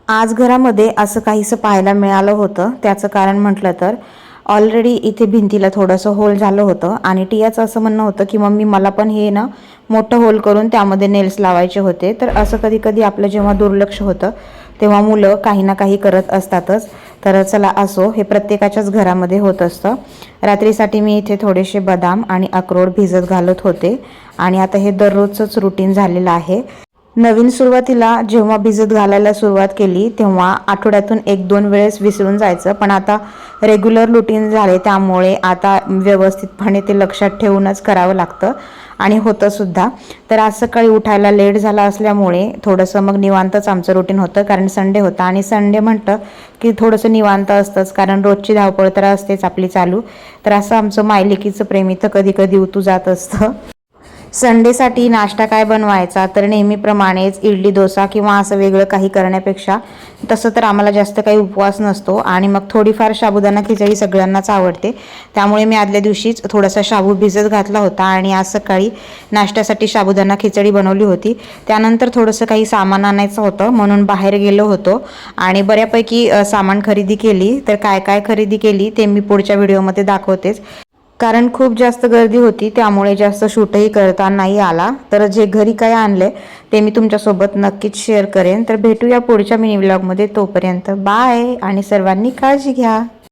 आज घरामध्ये असं काहीसं पाहायला मिळालं होतं. त्याचं कारण म्हटलं तर ऑलरेडी इथे भिंतीला थोडंसं होल झालं होतं आणि टियाचं असं म्हणणं होतं की मम्मी मला पण हे ना मोठं होल करून त्यामध्ये नेल्स लावायचे होते. तर असं कधी कधी आपलं जेव्हा दुर्लक्ष होतं तेव्हा मुलं काही ना काही करत असतातच. तर चला असो, हे प्रत्येकाच्याच घरामध्ये होत असतं. रात्रीसाठी मी इथे थोडेसे बदाम आणि अक्रोड भिजत घालत होते आणि आता हे दररोजचंच रुटीन झालेलं आहे. नवीन सुरुवातीला जेव्हा भिजत घालायला सुरुवात केली तेव्हा आठवड्यातून 1-2 वेळेस विसरून जायचं, पण आता रेग्युलर रुटीन झाले त्यामुळे आता व्यवस्थितपणे ते लक्षात ठेवूनच करावं लागतं आणि होतं सुद्धा. तर आज सकाळी उठायला लेट झाला असल्यामुळे थोडंसं मग निवांतच आमचं रुटीन होतं, कारण संडे होता आणि संडे म्हटलं की थोडंसं निवांत असतंच, कारण रोजची धावपळ तर असतेच आपली चालू. तर असं आमचं मायलेकीचं प्रेम इथं कधी कधी उतू जात असतं. संडेसाठी नाश्ता काय बनवायचा, तर नेहमीप्रमाणेच इडली डोसा किंवा असं वेगळं काही करण्यापेक्षा तसं तर आम्हाला जास्त काही उपवास नसतो आणि मग थोडीफार साबुदाणा खिचडी सगळ्यांनाच आवडते, त्यामुळे मी आदल्या दिवशीच थोडासा शाबू भिजत घातला होता आणि आज सकाळी नाश्त्यासाठी साबुदाणा खिचडी बनवली होती. त्यानंतर थोडंसं काही सामान आणायचं होतं म्हणून बाहेर गेलो होतो आणि बऱ्यापैकी सामान खरेदी केली. तर काय काय खरेदी केली ते मी पुढच्या व्हिडिओमध्ये दाखवतेच, कारण खूप जास्त गर्दी होती त्यामुळे जास्त शूटही करता नाही आला. तर जे घरी काय आणले ते मी तुमच्यासोबत नक्कीच शेअर करेन. तर भेटूया पुढच्या मिनी व्लॉगमध्ये. तोपर्यंत बाय आणि सर्वांनी काळजी घ्या.